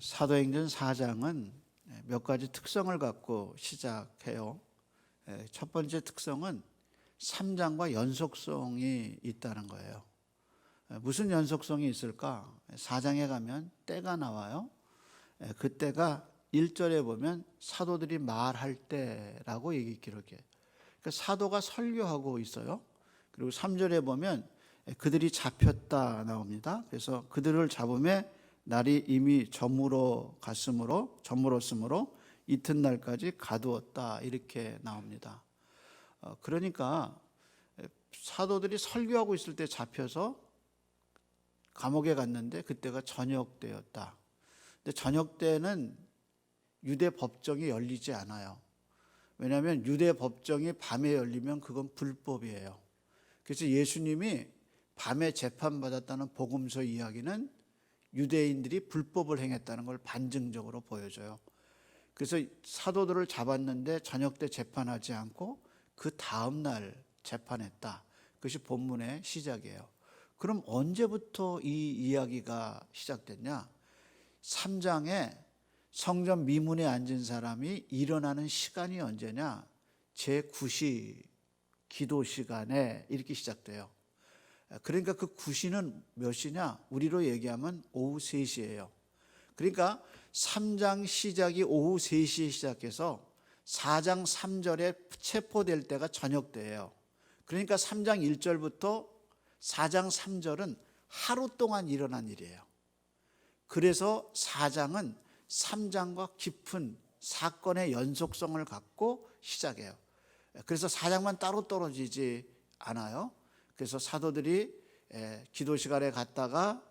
사도행전 4장은 몇 가지 특성을 갖고 시작해요. 첫 번째 특성은 3장과 연속성이 있다는 거예요. 무슨 연속성이 있을까? 4장에 가면 때가 나와요. 그 때가 1절에 보면 사도들이 말할 때라고 기록해요. 그러니까 사도가 설교하고 있어요. 그리고 3절에 보면 그들이 잡혔다 나옵니다. 그래서 그들을 잡음에 날이 이미 저물었으므로 이튿날까지 가두었다 이렇게 나옵니다. 그러니까 사도들이 설교하고 있을 때 잡혀서 감옥에 갔는데 그때가 저녁 때였다. 근데 저녁 때는 유대 법정이 열리지 않아요. 왜냐하면 유대 법정이 밤에 열리면 그건 불법이에요. 그래서 예수님이 밤에 재판받았다는 복음서 이야기는 유대인들이 불법을 행했다는 걸 반증적으로 보여줘요. 그래서 사도들을 잡았는데 저녁 때 재판하지 않고 그 다음 날 재판했다. 그것이 본문의 시작이에요. 그럼 언제부터 이 이야기가 시작됐냐? 3장에 성전 미문에 앉은 사람이 일어나는 시간이 언제냐? 제9시 기도 시간에 이렇게 시작돼요. 그러니까 그 9시는 몇 시냐? 우리로 얘기하면 오후 3시예요. 그러니까 3장 시작이 오후 3시에 시작해서 4장 3절에 체포될 때가 저녁 때예요. 그러니까 3장 1절부터 4장 3절은 하루 동안 일어난 일이에요. 그래서 4장은 3장과 깊은 사건의 연속성을 갖고 시작해요. 그래서 4장만 따로 떨어지지 않아요. 그래서 사도들이 기도 시간에 갔다가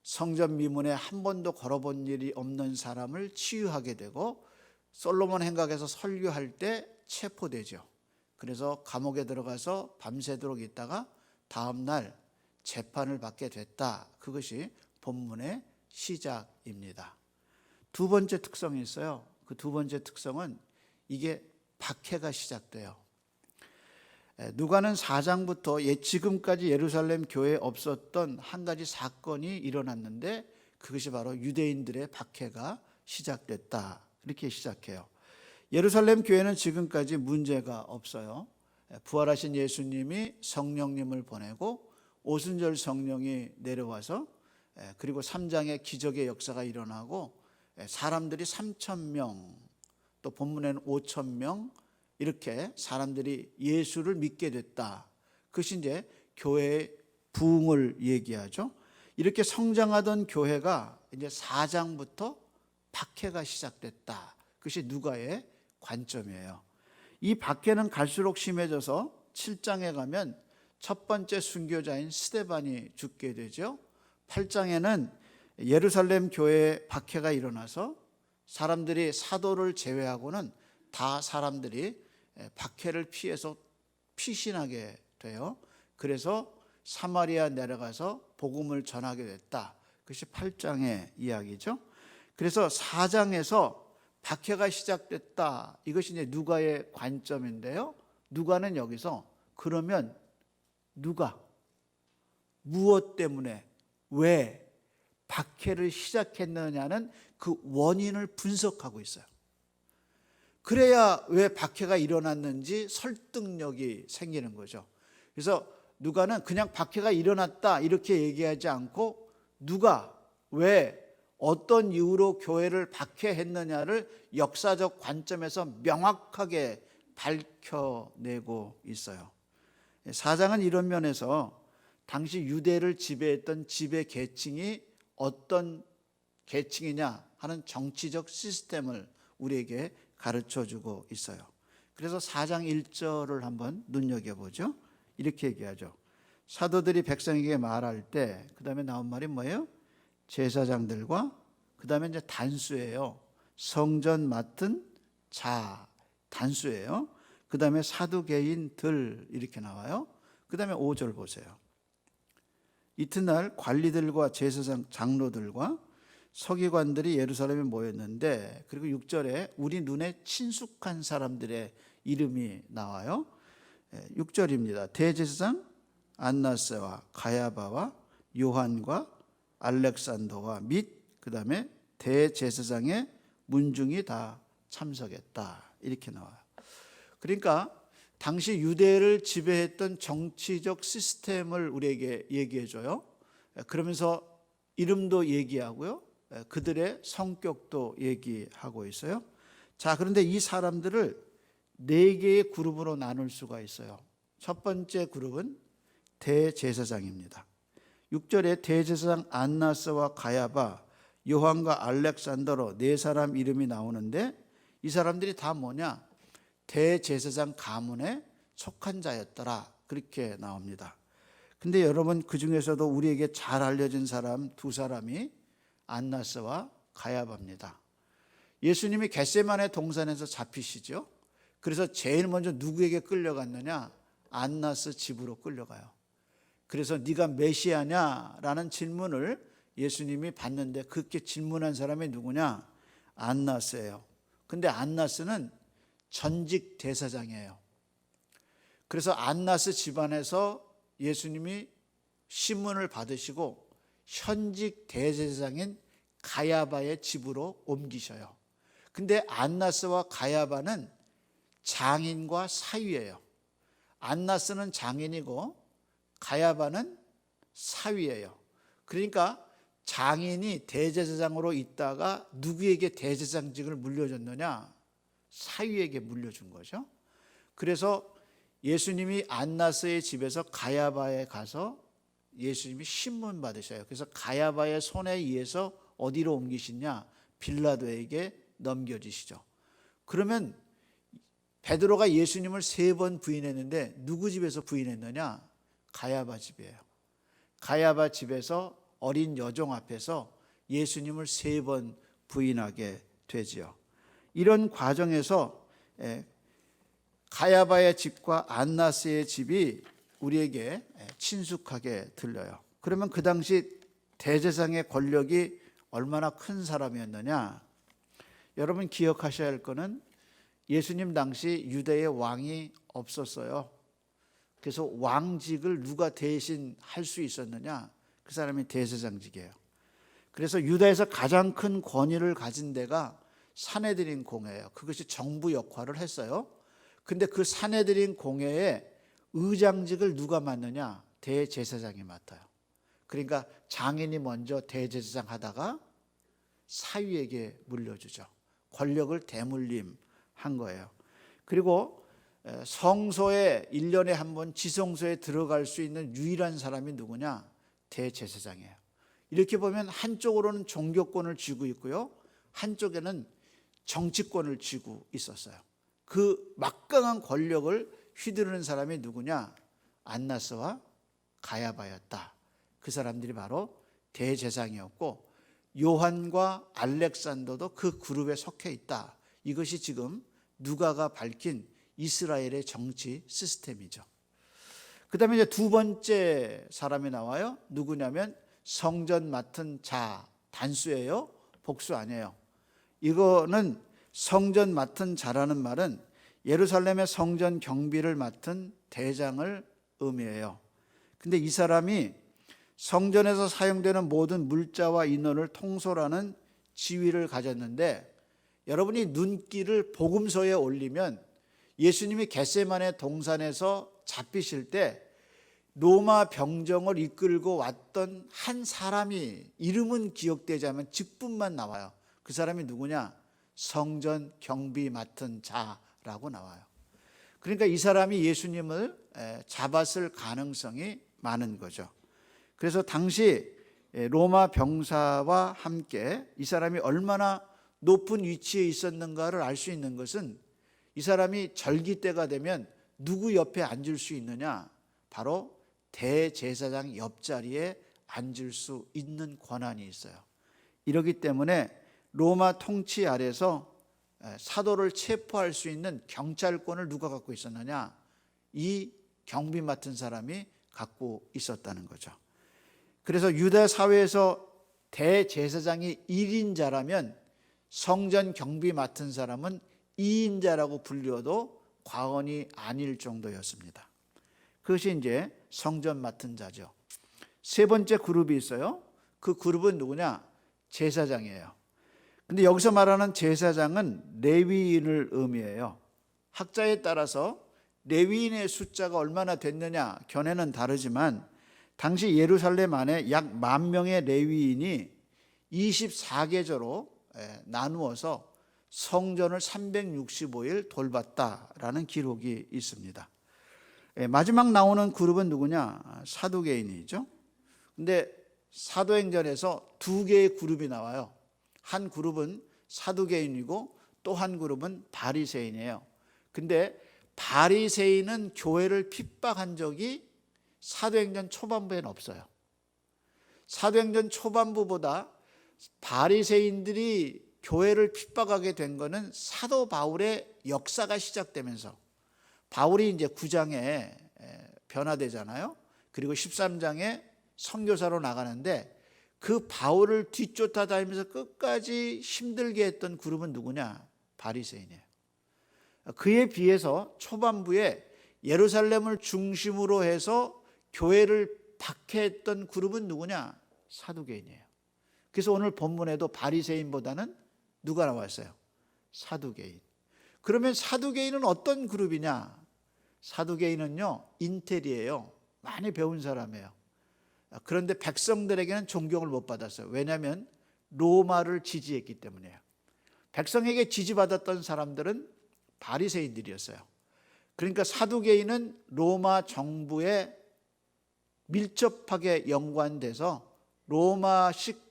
성전 미문에 한 번도 걸어본 일이 없는 사람을 치유하게 되고 솔로몬 행각에서 설교할 때 체포되죠. 그래서 감옥에 들어가서 밤새도록 있다가 다음 날 재판을 받게 됐다. 그것이 본문의 시작입니다. 두 번째 특성이 있어요. 그 두 번째 특성은 이게 박해가 시작돼요. 누가는 4장부터 지금까지 예루살렘 교회에 없었던 한 가지 사건이 일어났는데 그것이 바로 유대인들의 박해가 시작됐다. 이렇게 시작해요. 예루살렘 교회는 지금까지 문제가 없어요. 부활하신 예수님이 성령님을 보내고 오순절 성령이 내려와서 그리고 3장의 기적의 역사가 일어나고 사람들이 3,000명 또 본문에는 5,000명 이렇게 사람들이 예수를 믿게 됐다. 그것이 이제 교회의 부흥을 얘기하죠. 이렇게 성장하던 교회가 이제 4장부터 박해가 시작됐다. 그것이 누가의 관점이에요. 이 박해는 갈수록 심해져서 7장에 가면 첫 번째 순교자인 스데반이 죽게 되죠. 8장에는 예루살렘 교회에 박해가 일어나서 사람들이 사도를 제외하고는 다 사람들이 박해를 피해서 피신하게 돼요. 그래서 사마리아 내려가서 복음을 전하게 됐다. 그것이 8장의 이야기죠. 그래서 4장에서 박해가 시작됐다. 이것이 이제 누가의 관점인데요. 누가는 여기서 그러면 누가 무엇 때문에 왜 박해를 시작했느냐는 그 원인을 분석하고 있어요. 그래야 왜 박해가 일어났는지 설득력이 생기는 거죠. 그래서 누가는 그냥 박해가 일어났다 이렇게 얘기하지 않고 누가 왜 어떤 이유로 교회를 박해했느냐를 역사적 관점에서 명확하게 밝혀내고 있어요. 4장은 이런 면에서 당시 유대를 지배했던 지배 계층이 어떤 계층이냐 하는 정치적 시스템을 우리에게 가르쳐주고 있어요. 그래서 4장 1절을 한번 눈여겨보죠. 이렇게 얘기하죠. 사도들이 백성에게 말할 때 그 다음에 나온 말이 뭐예요? 제사장들과 그 다음에 이제 단수예요. 성전 맡은 자 단수예요. 그 다음에 사두개인들 이렇게 나와요. 그 다음에 5절 보세요. 이튿날 관리들과 제사장 장로들과 서기관들이 예루살렘에 모였는데 그리고 6절에 우리 눈에 친숙한 사람들의 이름이 나와요. 6절입니다. 대제사장 안나스와 가야바와 요한과 알렉산더와 및 그 다음에 대제사장의 문중이 다 참석했다. 이렇게 나와요. 그러니까 당시 유대를 지배했던 정치적 시스템을 우리에게 얘기해 줘요. 그러면서 이름도 얘기하고요. 그들의 성격도 얘기하고 있어요. 자, 그런데 이 사람들을 네 개의 그룹으로 나눌 수가 있어요. 첫 번째 그룹은 대제사장입니다. 6절에 대제사장 안나스와 가야바, 요한과 알렉산더로 네 사람 이름이 나오는데 이 사람들이 다 뭐냐? 대제사장 가문에 속한 자였더라. 그렇게 나옵니다. 근데 여러분, 그 중에서도 우리에게 잘 알려진 사람 두 사람이 안나스와 가야바입니다. 예수님이 겟세마네 동산에서 잡히시죠. 그래서 제일 먼저 누구에게 끌려갔느냐? 안나스 집으로 끌려가요. 그래서 네가 메시아냐라는 질문을 예수님이 받는데 그렇게 질문한 사람이 누구냐? 안나스예요. 근데 안나스는 전직 대사장이에요. 그래서 안나스 집안에서 예수님이 신문을 받으시고 현직 대제사장인 가야바의 집으로 옮기셔요. 근데 안나스와 가야바는 장인과 사위예요. 안나스는 장인이고 가야바는 사위예요. 그러니까 장인이 대제사장으로 있다가 누구에게 대제사장직을 물려줬느냐? 사위에게 물려준 거죠. 그래서 예수님이 안나스의 집에서 가야바에 가서 예수님이 신문 받으셔요. 그래서 가야바의 손에 의해서 어디로 옮기시냐? 빌라도에게 넘겨지시죠. 그러면 베드로가 예수님을 3번 부인했는데 누구 집에서 부인했느냐? 가야바 집이에요. 가야바 집에서 어린 여종 앞에서 예수님을 3번 부인하게 되지요. 이런 과정에서 가야바의 집과 안나스의 집이 우리에게 친숙하게 들려요. 그러면 그 당시 대제사장의 권력이 얼마나 큰 사람이었느냐? 여러분 기억하셔야 할 것은 예수님 당시 유대의 왕이 없었어요. 그래서 왕직을 누가 대신 할 수 있었느냐? 그 사람이 대제사장직이에요. 그래서 유다에서 가장 큰 권위를 가진 데가 산헤드린 공회예요. 그것이 정부 역할을 했어요. 근데 그 산헤드린 공회에 의장직을 누가 맡느냐? 대제사장이 맡아요. 그러니까 장인이 먼저 대제사장 하다가 사위에게 물려주죠. 권력을 대물림한 거예요. 그리고 성소에 1년에 한 번 지성소에 들어갈 수 있는 유일한 사람이 누구냐? 대제사장이에요. 이렇게 보면 한쪽으로는 종교권을 쥐고 있고요. 한쪽에는 정치권을 쥐고 있었어요. 그 막강한 권력을 휘두르는 사람이 누구냐? 안나스와 가야바였다. 그 사람들이 바로 대제사장이었고 요한과 알렉산더도 그 그룹에 속해 있다. 이것이 지금 누가가 밝힌 이스라엘의 정치 시스템이죠. 그 다음에 이제 두 번째 사람이 나와요. 누구냐면 성전 맡은 자, 단수예요. 복수 아니에요. 이거는 성전 맡은 자라는 말은 예루살렘의 성전 경비를 맡은 대장을 의미해요. 근데 이 사람이 성전에서 사용되는 모든 물자와 인원을 통솔하는 지위를 가졌는데 여러분이 눈길을 복음서에 올리면 예수님이 겟세마네 동산에서 잡히실 때 로마 병정을 이끌고 왔던 한 사람이 이름은 기억되지 않으면 직분만 나와요. 그 사람이 누구냐? 성전 경비 맡은 자라고 나와요. 그러니까 이 사람이 예수님을 잡았을 가능성이 많은 거죠. 그래서 당시 로마 병사와 함께 이 사람이 얼마나 높은 위치에 있었는가를 알 수 있는 것은 이 사람이 절기 때가 되면 누구 옆에 앉을 수 있느냐? 바로 대제사장 옆자리에 앉을 수 있는 권한이 있어요. 이렇기 때문에 로마 통치 아래서 사도를 체포할 수 있는 경찰권을 누가 갖고 있었느냐? 이 경비 맡은 사람이 갖고 있었다는 거죠. 그래서 유다 사회에서 대제사장이 1인자라면 성전 경비 맡은 사람은 2인자라고 불려도 과언이 아닐 정도였습니다. 그것이 이제 성전 맡은 자죠. 세 번째 그룹이 있어요. 그 그룹은 누구냐? 제사장이에요. 근데 여기서 말하는 제사장은 레위인을 의미해요. 학자에 따라서 레위인의 숫자가 얼마나 됐느냐 견해는 다르지만 당시 예루살렘 안에 약 10,000명의 레위인이 24계절로 나누어서 성전을 365일 돌봤다라는 기록이 있습니다. 마지막 나오는 그룹은 누구냐? 사두개인이죠. 근데 사도행전에서 2개의 그룹이 나와요. 한 그룹은 사두개인이고 또 한 그룹은 바리새인이에요. 근데 바리새인은 교회를 핍박한 적이 사도행전 초반부에는 없어요. 사도행전 초반부보다 바리새인들이 교회를 핍박하게 된 것은 사도 바울의 역사가 시작되면서 바울이 이제 9장에 변화되잖아요. 그리고 13장에 선교사로 나가는데 그 바울을 뒤쫓아다니면서 끝까지 힘들게 했던 그룹은 누구냐? 바리새인이에요. 그에 비해서 초반부에 예루살렘을 중심으로 해서 교회를 박해했던 그룹은 누구냐? 사두개인이에요. 그래서 오늘 본문에도 바리새인보다는 누가 나왔어요? 사두개인. 그러면 사두개인은 어떤 그룹이냐? 사두개인은요, 인텔이에요. 많이 배운 사람이에요. 그런데 백성들에게는 존경을 못 받았어요. 왜냐하면 로마를 지지했기 때문이에요. 백성에게 지지받았던 사람들은 바리새인들이었어요. 그러니까 사두개인은 로마 정부에 밀접하게 연관돼서 로마식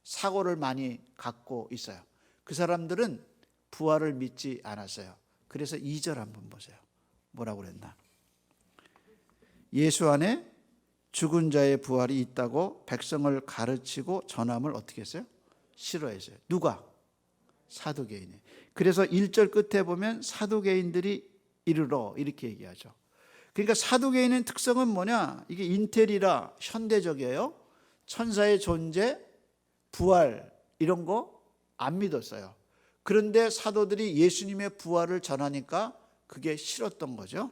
사고를 많이 갖고 있어요. 그 사람들은 부활을 믿지 않았어요. 그래서 2절 한번 보세요. 뭐라고 그랬나? 예수 안에 죽은 자의 부활이 있다고 백성을 가르치고 전함을 어떻게 했어요? 싫어했어요. 누가? 사두개인이. 그래서 1절 끝에 보면 사두개인들이 이르러 이렇게 얘기하죠. 그러니까 사두개인의 특성은 뭐냐? 이게 인텔이라 현대적이에요. 천사의 존재, 부활 이런 거 안 믿었어요. 그런데 사도들이 예수님의 부활을 전하니까 그게 싫었던 거죠.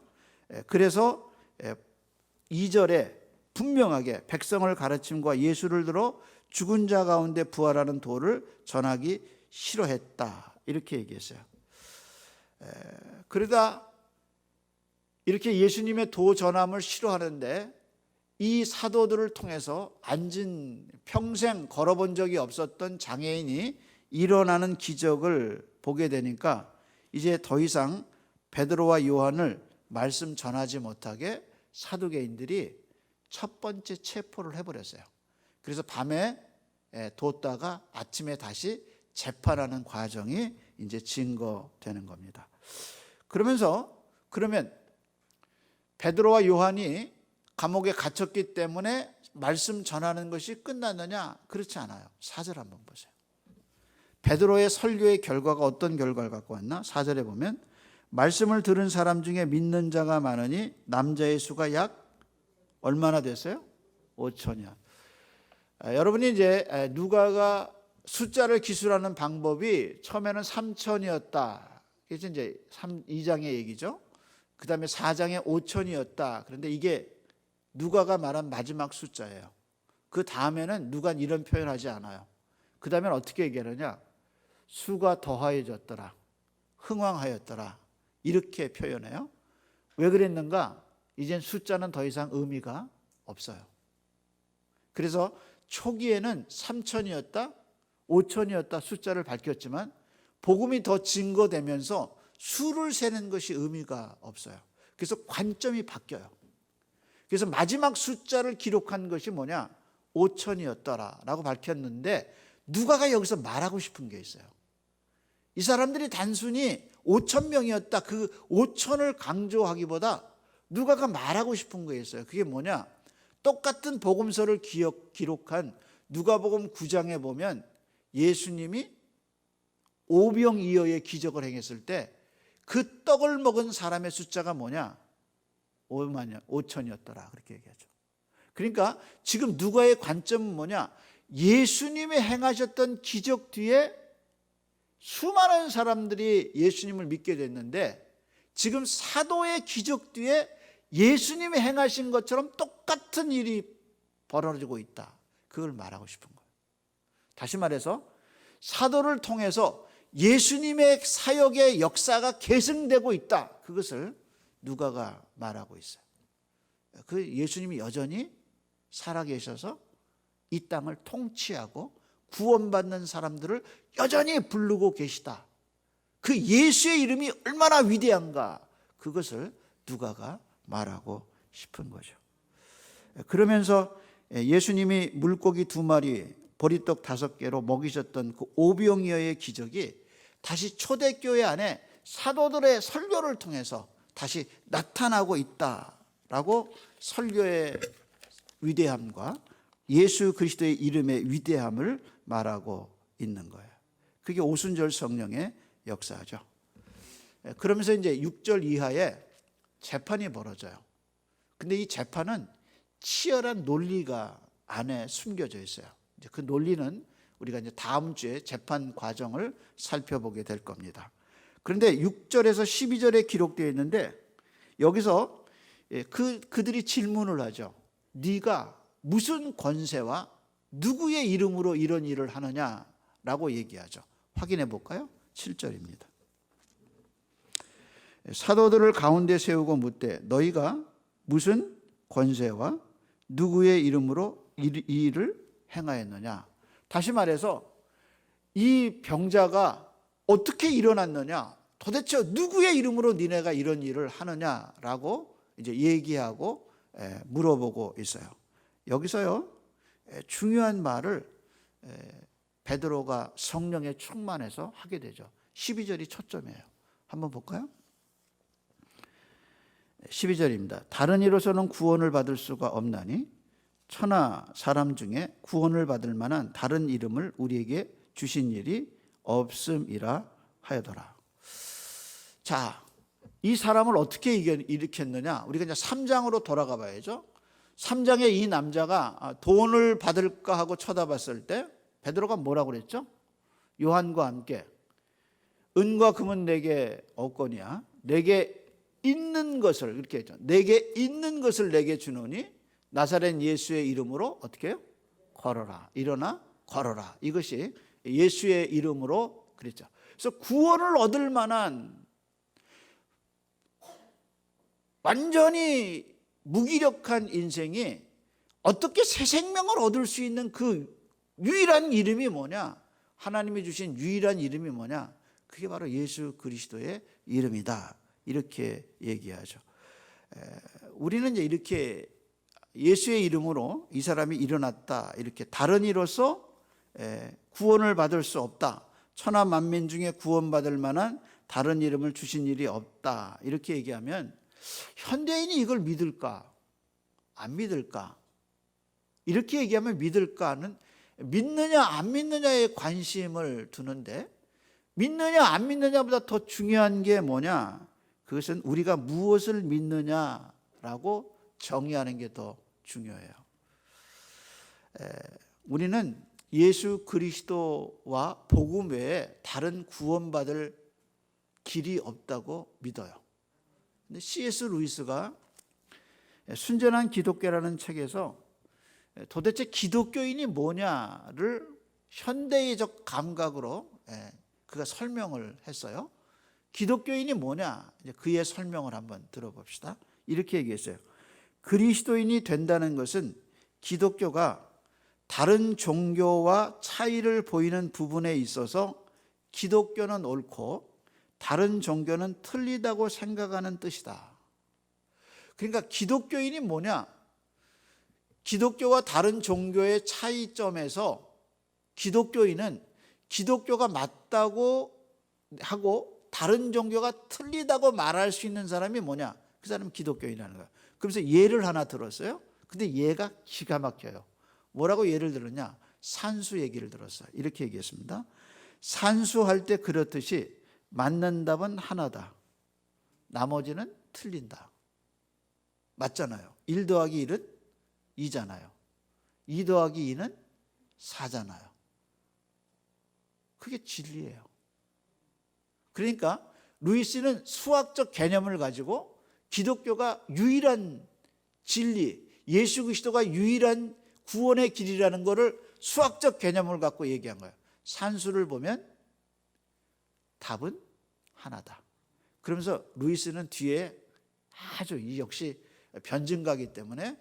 그래서 2절에 분명하게 백성을 가르침과 예수를 들어 죽은 자 가운데 부활하는 도를 전하기 싫어했다 이렇게 얘기했어요. 그러다 이렇게 예수님의 도 전함을 싫어하는데 이 사도들을 통해서 앉은 평생 걸어본 적이 없었던 장애인이 일어나는 기적을 보게 되니까 이제 더 이상 베드로와 요한을 말씀 전하지 못하게 사두개인들이 첫 번째 체포를 해버렸어요. 그래서 밤에 뒀다가 아침에 다시 재판하는 과정이 이제 증거되는 겁니다. 그러면 베드로와 요한이 감옥에 갇혔기 때문에 말씀 전하는 것이 끝났느냐? 그렇지 않아요. 4절 한번 보세요. 베드로의 설교의 결과가 어떤 결과를 갖고 왔나? 4절에 보면 말씀을 들은 사람 중에 믿는 자가 많으니 남자의 수가 약 얼마나 됐어요? 5천이요. 여러분이 이제 누가가 숫자를 기술하는 방법이 처음에는 3천이었다. 그게 이제 2장의 얘기죠. 그 다음에 4장에 5천이었다. 그런데 이게 누가가 말한 마지막 숫자예요. 그 다음에는 누가는 이런 표현하지 않아요. 그 다음에는 어떻게 얘기하느냐? 수가 더하여졌더라. 흥왕하였더라. 이렇게 표현해요. 왜 그랬는가? 이젠 숫자는 더 이상 의미가 없어요. 그래서 초기에는 3천이었다, 5천이었다 숫자를 밝혔지만 복음이 더 증거되면서 수를 세는 것이 의미가 없어요. 그래서 관점이 바뀌어요. 그래서 마지막 숫자를 기록한 것이 뭐냐? 5천이었더라라고 밝혔는데 누가가 여기서 말하고 싶은 게 있어요. 이 사람들이 단순히 5천 명이었다. 그 5천을 강조하기보다 누가가 말하고 싶은 게 있어요. 그게 뭐냐? 똑같은 복음서를 기록한 누가복음 9장에 보면 예수님이 오병이어의 기적을 행했을 때 그 떡을 먹은 사람의 숫자가 뭐냐? 5천이었더라. 그렇게 얘기하죠. 그러니까 지금 누가의 관점은 뭐냐? 예수님이 행하셨던 기적 뒤에 수많은 사람들이 예수님을 믿게 됐는데 지금 사도의 기적 뒤에 예수님이 행하신 것처럼 똑같은 일이 벌어지고 있다. 그걸 말하고 싶은 거예요. 다시 말해서 사도를 통해서 예수님의 사역의 역사가 계승되고 있다. 그것을 누가가 말하고 있어요. 그 예수님이 여전히 살아계셔서 이 땅을 통치하고 구원받는 사람들을 여전히 부르고 계시다. 그 예수의 이름이 얼마나 위대한가, 그것을 누가가 말하고 싶은 거죠. 그러면서 예수님이 물고기 2마리, 보리떡 5개로 먹이셨던 그 오병이어의 기적이 다시 초대교회 안에 사도들의 설교를 통해서 다시 나타나고 있다라고 설교의 위대함과 예수 그리스도의 이름의 위대함을 말하고 있는 거예요. 그게 오순절 성령의 역사죠. 그러면서 이제 6절 이하에 재판이 벌어져요. 근데 이 재판은 치열한 논리가 안에 숨겨져 있어요. 이제 그 논리는 우리가 이제 다음 주에 재판 과정을 살펴보게 될 겁니다. 그런데 6절에서 12절에 기록되어 있는데 여기서 그들이 질문을 하죠. 네가 무슨 권세와 누구의 이름으로 이런 일을 하느냐라고 얘기하죠. 확인해 볼까요? 7절입니다. 사도들을 가운데 세우고 묻되 너희가 무슨 권세와 누구의 이름으로 이 일을 행하였느냐. 다시 말해서 이 병자가 어떻게 일어났느냐, 도대체 누구의 이름으로 니네가 이런 일을 하느냐라고 이제 얘기하고 물어보고 있어요. 여기서요 중요한 말을 베드로가 성령에 충만해서 하게 되죠. 12절이 초점이에요. 한번 볼까요? 12절입니다. 다른 이로서는 구원을 받을 수가 없나니 천하 사람 중에 구원을 받을 만한 다른 이름을 우리에게 주신 일이 없음이라 하여더라. 자, 이 사람을 어떻게 일으켰느냐? 우리가 이제 3장으로 돌아가 봐야죠. 3장에 이 남자가 돈을 받을까 하고 쳐다봤을 때 베드로가 뭐라고 그랬죠? 요한과 함께 은과 금은 내게 없거니와 내게 있는 것을, 이렇게 했죠. 내게 있는 것을 내게 주노니 나사렛 예수의 이름으로 어떻게 해요? 걸어라. 일어나 걸어라. 이것이 예수의 이름으로 그랬죠. 그래서 구원을 얻을 만한 완전히 무기력한 인생이 어떻게 새 생명을 얻을 수 있는 그 유일한 이름이 뭐냐? 하나님이 주신 유일한 이름이 뭐냐? 그게 바로 예수 그리스도의 이름이다. 이렇게 얘기하죠. 우리는 이제 이렇게 예수의 이름으로 이 사람이 일어났다, 이렇게 다른 이로서 구원을 받을 수 없다, 천하 만민 중에 구원받을 만한 다른 이름을 주신 일이 없다, 이렇게 얘기하면 현대인이 이걸 믿을까? 안 믿을까? 이렇게 얘기하면 믿을까는 믿느냐 안 믿느냐에 관심을 두는데, 믿느냐 안 믿느냐보다 더 중요한 게 뭐냐? 그것은 우리가 무엇을 믿느냐라고 정의하는 게 더 중요해요. 우리는 예수 그리스도와 복음 외에 다른 구원받을 길이 없다고 믿어요. 근데 C.S. 루이스가 순전한 기독교라는 책에서 도대체 기독교인이 뭐냐를 현대적 감각으로 그가 설명을 했어요. 기독교인이 뭐냐? 그의 설명을 한번 들어봅시다. 이렇게 얘기했어요. 그리스도인이 된다는 것은 기독교가 다른 종교와 차이를 보이는 부분에 있어서 기독교는 옳고 다른 종교는 틀리다고 생각하는 뜻이다. 그러니까 기독교인이 뭐냐? 기독교와 다른 종교의 차이점에서 기독교인은 기독교가 맞다고 하고 다른 종교가 틀리다고 말할 수 있는 사람이 뭐냐? 그 사람은 기독교인이라는 거야. 그러면서 예를 하나 들었어요. 근데 얘가 기가 막혀요. 뭐라고 예를 들었냐? 산수 얘기를 들었어요. 이렇게 얘기했습니다. 산수할 때 그렇듯이 맞는 답은 하나다. 나머지는 틀린다. 맞잖아요. 1 더하기 1은 2잖아요. 2 더하기 2는 4잖아요. 그게 진리예요. 그러니까 루이스는 수학적 개념을 가지고 기독교가 유일한 진리, 예수 그리스도가 유일한 구원의 길이라는 것을 수학적 개념을 갖고 얘기한 거예요. 산수를 보면 답은 하나다. 그러면서 루이스는 뒤에 아주 이 역시 변증가기 때문에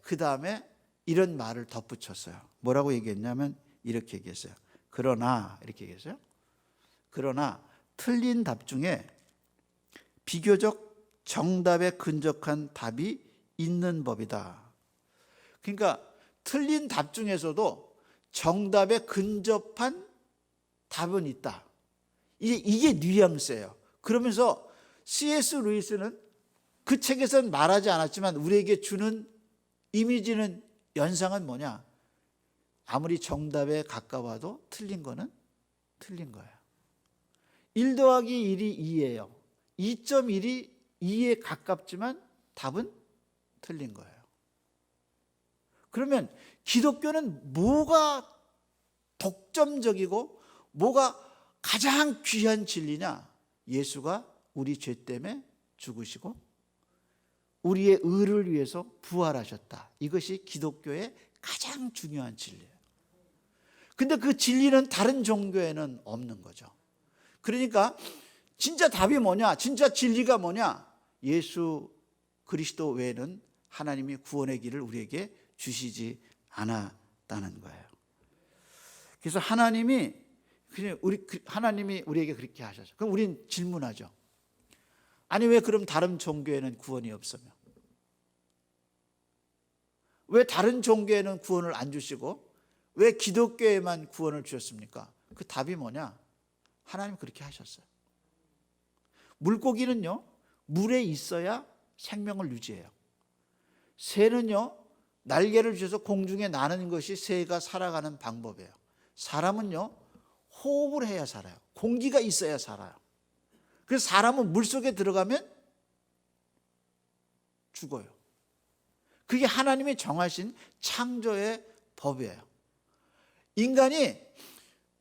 그 다음에 이런 말을 덧붙였어요. 뭐라고 얘기했냐면 이렇게 얘기했어요. 그러나 이렇게 얘기했어요. 그러나 틀린 답 중에 비교적 정답에 근접한 답이 있는 법이다. 그러니까 틀린 답 중에서도 정답에 근접한 답은 있다. 이게 뉘앙스예요. 그러면서 C.S. 루이스는 그 책에서는 말하지 않았지만 우리에게 주는 이미지는 연상은 뭐냐? 아무리 정답에 가까워도 틀린 거는 틀린 거예요. 1 더하기 1이 2예요. 2.1이 2에 가깝지만 답은 틀린 거예요. 그러면 기독교는 뭐가 독점적이고 뭐가 가장 귀한 진리냐? 예수가 우리 죄 때문에 죽으시고 우리의 의를 위해서 부활하셨다. 이것이 기독교의 가장 중요한 진리예요. 근데 그 진리는 다른 종교에는 없는 거죠. 그러니까 진짜 답이 뭐냐? 진짜 진리가 뭐냐? 예수 그리스도 외에는 하나님이 구원의 길을 우리에게 주시지 않았다는 거예요. 그래서 하나님이 우리에게 그렇게 하셨죠. 그럼 우린 질문하죠. 아니 왜 그럼 다른 종교에는 구원이 없으며? 왜 다른 종교에는 구원을 안 주시고 왜 기독교에만 구원을 주셨습니까? 그 답이 뭐냐? 하나님 그렇게 하셨어요. 물고기는요, 물에 있어야 생명을 유지해요. 새는요, 날개를 주셔서 공중에 나는 것이 새가 살아가는 방법이에요. 사람은요, 호흡을 해야 살아요. 공기가 있어야 살아요. 그래서 사람은 물속에 들어가면 죽어요. 그게 하나님이 정하신 창조의 법이에요. 인간이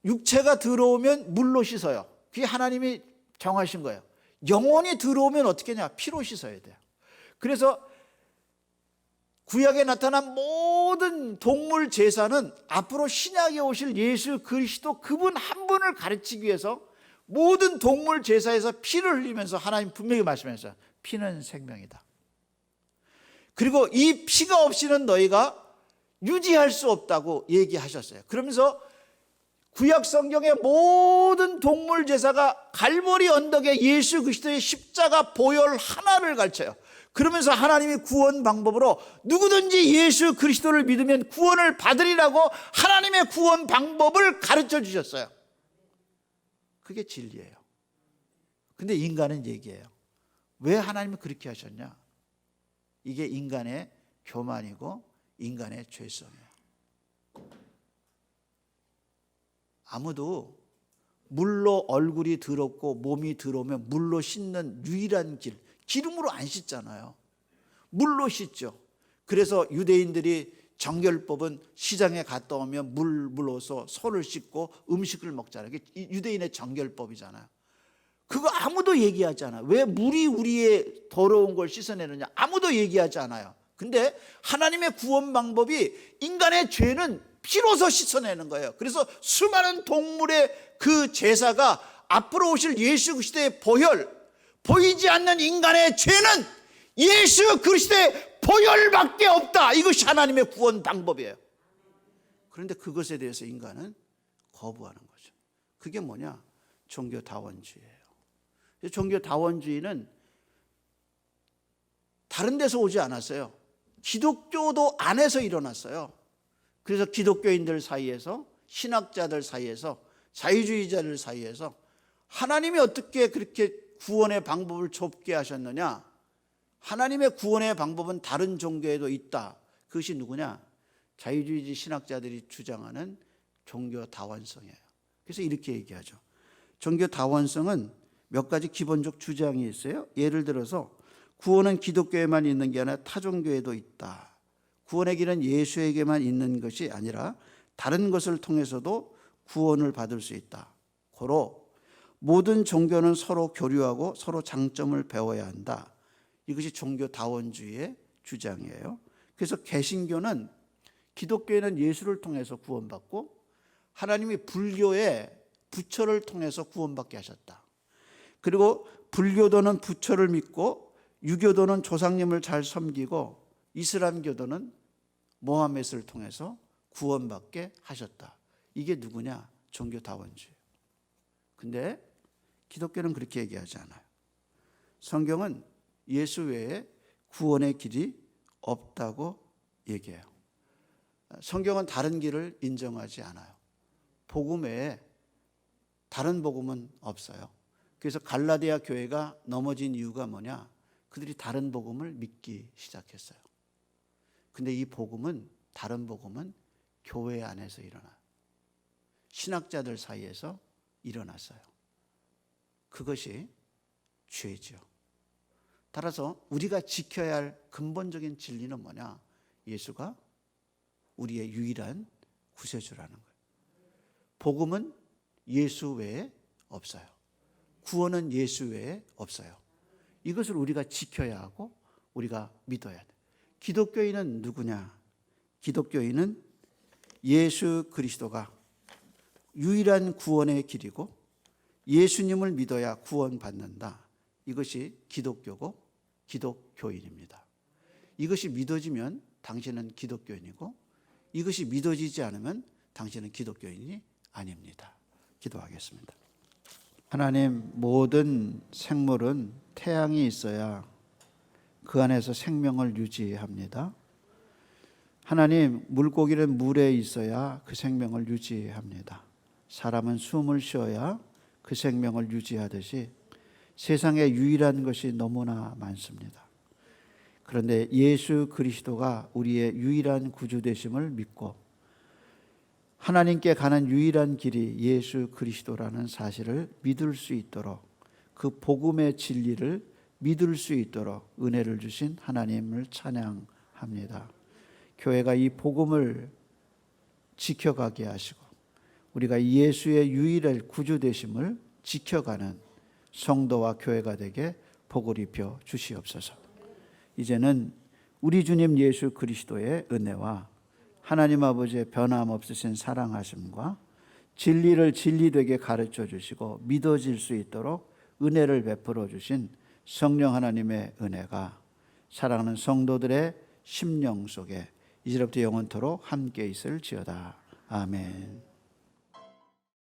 육체가 들어오면 물로 씻어요. 그게 하나님이 정하신 거예요. 영혼이 들어오면 어떻게 하냐? 피로 씻어야 돼요. 그래서 구약에 나타난 모든 동물 제사는 앞으로 신약에 오실 예수 그리스도 그분 한 분을 가르치기 위해서 모든 동물 제사에서 피를 흘리면서 하나님 분명히 말씀하셨어요. 피는 생명이다. 그리고 이 피가 없이는 너희가 유지할 수 없다고 얘기하셨어요. 그러면서 구약 성경의 모든 동물 제사가 갈보리 언덕에 예수 그리스도의 십자가 보혈 하나를 가르쳐요. 그러면서 하나님이 구원 방법으로 누구든지 예수 그리스도를 믿으면 구원을 받으리라고 하나님의 구원 방법을 가르쳐 주셨어요. 그게 진리예요. 근데 인간은 얘기해요. 왜 하나님이 그렇게 하셨냐? 이게 인간의 교만이고 인간의 죄성이에요. 아무도 물로 얼굴이 더럽고 몸이 더러우면 물로 씻는 유일한 길, 기름으로 안 씻잖아요. 물로 씻죠. 그래서 유대인들이 정결법은 시장에 갔다 오면 물로서 손을 씻고 음식을 먹잖아요. 그게 유대인의 정결법이잖아요. 그거 아무도 얘기하지 않아요. 왜 물이 우리의 더러운 걸 씻어내느냐? 아무도 얘기하지 않아요. 근데 하나님의 구원 방법이 인간의 죄는 피로서 씻어내는 거예요. 그래서 수많은 동물의 그 제사가 앞으로 오실 예수 그리스도의 보혈, 보이지 않는 인간의 죄는 예수 그리스도의 보혈밖에 없다. 이것이 하나님의 구원 방법이에요. 그런데 그것에 대해서 인간은 거부하는 거죠. 그게 뭐냐? 종교다원주의예요. 종교다원주의는 다른 데서 오지 않았어요. 기독교도 안에서 일어났어요. 그래서 기독교인들 사이에서, 신학자들 사이에서, 자유주의자들 사이에서 하나님이 어떻게 그렇게 구원의 방법을 좁게 하셨느냐? 하나님의 구원의 방법은 다른 종교에도 있다. 그것이 누구냐? 자유주의 신학자들이 주장하는 종교다원성이에요. 그래서 이렇게 얘기하죠. 종교다원성은 몇 가지 기본적 주장이 있어요. 예를 들어서 구원은 기독교에만 있는 게 아니라 타종교에도 있다. 구원의 길은 예수에게만 있는 것이 아니라 다른 것을 통해서도 구원을 받을 수 있다. 고로 모든 종교는 서로 교류하고 서로 장점을 배워야 한다. 이것이 종교다원주의의 주장이에요. 그래서 개신교는 기독교에는 예수를 통해서 구원받고 하나님이 불교의 부처를 통해서 구원받게 하셨다. 그리고 불교도는 부처를 믿고 유교도는 조상님을 잘 섬기고 이슬람교도는 모하메스를 통해서 구원받게 하셨다. 이게 누구냐? 종교다원주의. 근데 기독교는 그렇게 얘기하지 않아요. 성경은 예수 외에 구원의 길이 없다고 얘기해요. 성경은 다른 길을 인정하지 않아요. 복음 외에 다른 복음은 없어요. 그래서 갈라디아 교회가 넘어진 이유가 뭐냐? 그들이 다른 복음을 믿기 시작했어요. 근데 이 복음은, 다른 복음은 교회 안에서 일어나요. 신학자들 사이에서 일어났어요. 그것이 죄죠. 따라서 우리가 지켜야 할 근본적인 진리는 뭐냐? 예수가 우리의 유일한 구세주라는 거예요. 복음은 예수 외에 없어요. 구원은 예수 외에 없어요. 이것을 우리가 지켜야 하고 우리가 믿어야 돼. 기독교인은 누구냐? 기독교인은 예수 그리스도가 유일한 구원의 길이고 예수님을 믿어야 구원받는다. 이것이 기독교고 기독교인입니다. 이것이 믿어지면 당신은 기독교인이고 이것이 믿어지지 않으면 당신은 기독교인이 아닙니다. 기도하겠습니다. 하나님, 모든 생물은 태양이 있어야 그 안에서 생명을 유지합니다. 하나님, 물고기는 물에 있어야 그 생명을 유지합니다. 사람은 숨을 쉬어야 그 생명을 유지하듯이 세상에 유일한 것이 너무나 많습니다. 그런데 예수 그리스도가 우리의 유일한 구주 되심을 믿고 하나님께 가는 유일한 길이 예수 그리스도라는 사실을 믿을 수 있도록, 그 복음의 진리를 믿을 수 있도록 은혜를 주신 하나님을 찬양합니다. 교회가 이 복음을 지켜가게 하시고 우리가 예수의 유일한 구주 되심을 지켜가는 성도와 교회가 되게 복을 입혀 주시옵소서. 이제는 우리 주님 예수 그리스도의 은혜와 하나님 아버지의 변함없으신 사랑하심과 진리를 진리되게 가르쳐 주시고 믿어질 수 있도록 은혜를 베풀어 주신 성령 하나님의 은혜가 사랑하는 성도들의 심령 속에 이제부터 영원토록 함께 있을지어다. 아멘.